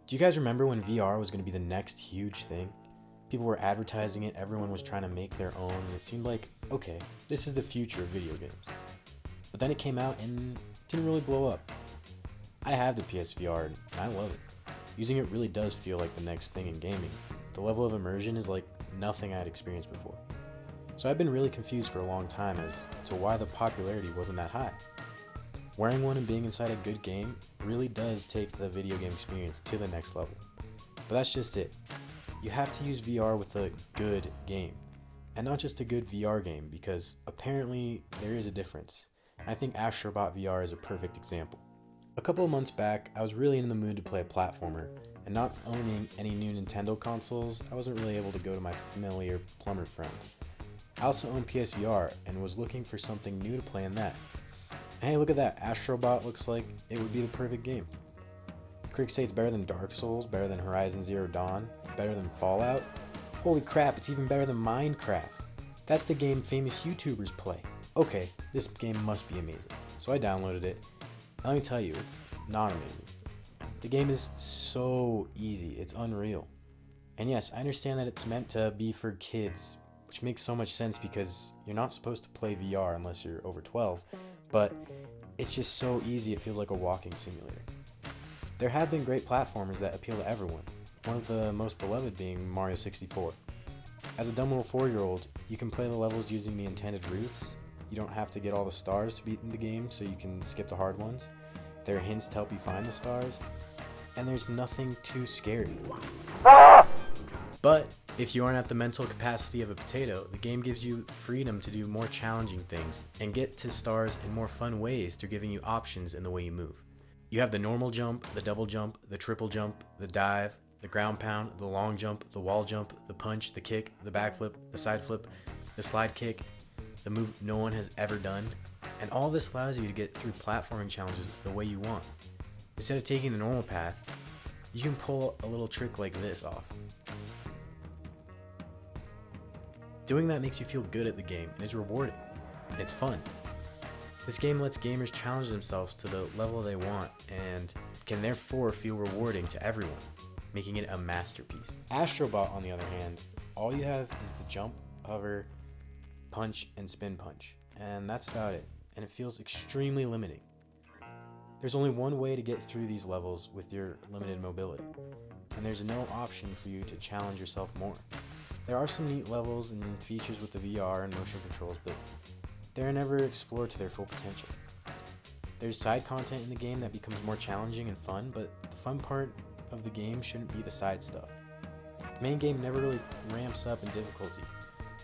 Do you guys remember when VR was going to be the next huge thing? People were advertising it, everyone was trying to make their own, and it seemed like, okay, this is the future of video games. But then it came out and didn't really blow up. I have the PSVR and I love it. Using it really does feel like the next thing in gaming. The level of immersion is like nothing I had experienced before. So I've been really confused for a long time as to why the popularity wasn't that high. Wearing one and being inside a good game really does take the video game experience to the next level. But that's just it. You have to use VR with a good game. And not just a good VR game, because apparently there is a difference. I think Astro Ball VR is a perfect example. A couple of months back, I was really in the mood to play a platformer, and not owning any new Nintendo consoles, I wasn't really able to go to my familiar plumber friend. I also own PSVR and was looking for something new to play in that. And hey, look at that, Astro Ball looks like it would be the perfect game. Critics say it's better than Dark Souls, better than Horizon Zero Dawn, better than Fallout. Holy crap, it's even better than Minecraft. That's the game famous YouTubers play. Okay, this game must be amazing. So I downloaded it. And let me tell you, it's not amazing. The game is so easy, it's unreal. And yes, I understand that it's meant to be for kids, which makes so much sense because you're not supposed to play VR unless you're over 12, but it's just so easy it feels like a walking simulator. There have been great platformers that appeal to everyone, one of the most beloved being Mario 64. As a dumb little 4-year-old, you can play the levels using the intended routes. You don't have to get all the stars to beat in the game, so you can skip the hard ones. There are hints to help you find the stars, and there's nothing too scary. But if you aren't at the mental capacity of a potato, the game gives you freedom to do more challenging things and get to stars in more fun ways through giving you options in the way you move. You have the normal jump, the double jump, the triple jump, the dive, the ground pound, the long jump, the wall jump, the punch, the kick, the backflip, the side flip, the slide kick, the move no one has ever done, and all this allows you to get through platforming challenges the way you want. Instead of taking the normal path, you can pull a little trick like this off. Doing that makes you feel good at the game and is rewarding, and it's fun. This game lets gamers challenge themselves to the level they want and can therefore feel rewarding to everyone, making it a masterpiece. Astro Ball, on the other hand, all you have is the jump, hover, punch, and spin punch, and that's about it, and it feels extremely limiting. There's only one way to get through these levels with your limited mobility, and there's no option for you to challenge yourself more. There are some neat levels and features with the VR and motion controls, but they're never explored to their full potential. There's side content in the game that becomes more challenging and fun, but the fun part of the game shouldn't be the side stuff. The main game never really ramps up in difficulty.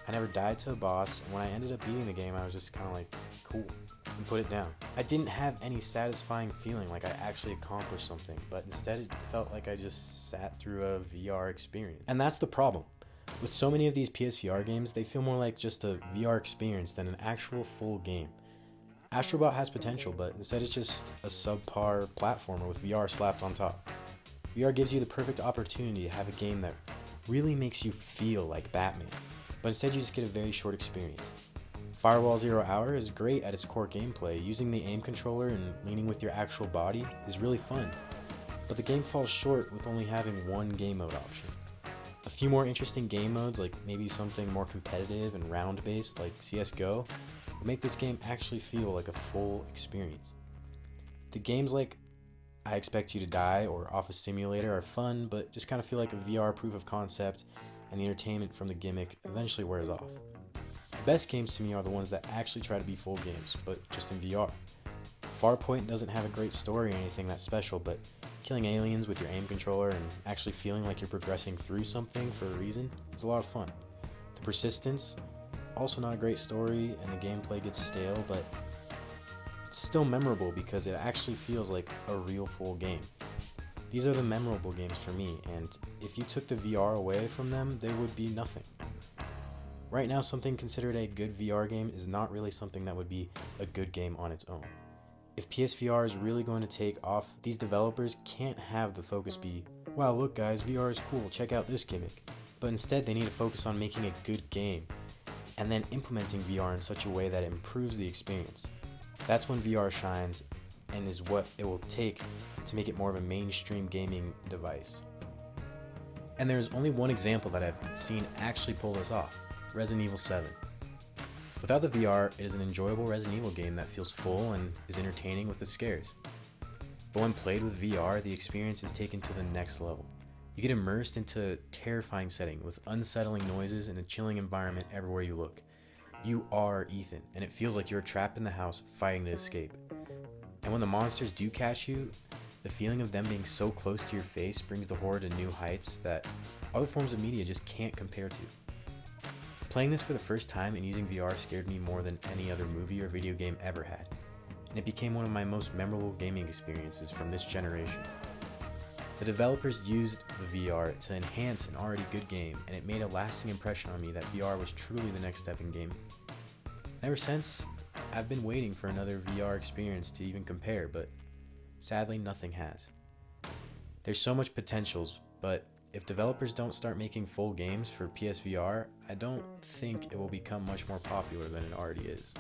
I never died to a boss, and when I ended up beating the game, I was just kind of like, cool, and put it down. I didn't have any satisfying feeling like I actually accomplished something, but instead it felt like I just sat through a VR experience. And that's the problem. With so many of these PSVR games, they feel more like just a VR experience than an actual full game. Astro Ball has potential, but instead it's just a subpar platformer with VR slapped on top. VR gives you the perfect opportunity to have a game that really makes you feel like Batman, but instead you just get a very short experience. Firewall 0 Hour is great at its core gameplay. Using the aim controller and leaning with your actual body is really fun, but the game falls short with only having one game mode option. A few more interesting game modes, like maybe something more competitive and round-based like CSGO, would make this game actually feel like a full experience. The games like I Expect You to Die or Office Simulator are fun, but just kind of feel like a VR proof of concept, and the entertainment from the gimmick eventually wears off. The best games to me are the ones that actually try to be full games, but just in VR. Farpoint doesn't have a great story or anything that's special, but killing aliens with your aim controller and actually feeling like you're progressing through something for a reason is a lot of fun. The Persistence, also not a great story, and the gameplay gets stale, but it's still memorable because it actually feels like a real full game. These are the memorable games for me, and if you took the VR away from them, there would be nothing. Right now, something considered a good VR game is not really something that would be a good game on its own. If PSVR is really going to take off, these developers can't have the focus be, wow, look guys, VR is cool, check out this gimmick. But instead, they need to focus on making a good game, and then implementing VR in such a way that it improves the experience. That's when VR shines, and is what it will take to make it more of a mainstream gaming device. And there's only one example that I've seen actually pull this off: Resident Evil 7. Without the VR, it is an enjoyable Resident Evil game that feels full and is entertaining with the scares. But when played with VR, the experience is taken to the next level. You get immersed into a terrifying setting with unsettling noises and a chilling environment everywhere you look. You are Ethan, and it feels like you're trapped in the house fighting to escape. And when the monsters do catch you, the feeling of them being so close to your face brings the horror to new heights that other forms of media just can't compare to. Playing this for the first time and using VR scared me more than any other movie or video game ever had, and it became one of my most memorable gaming experiences from this generation. The developers used the VR to enhance an already good game, and it made a lasting impression on me that VR was truly the next step in gaming. Ever since, I've been waiting for another VR experience to even compare, but sadly nothing has. There's so much potentials, but if developers don't start making full games for PSVR, I don't think it will become much more popular than it already is.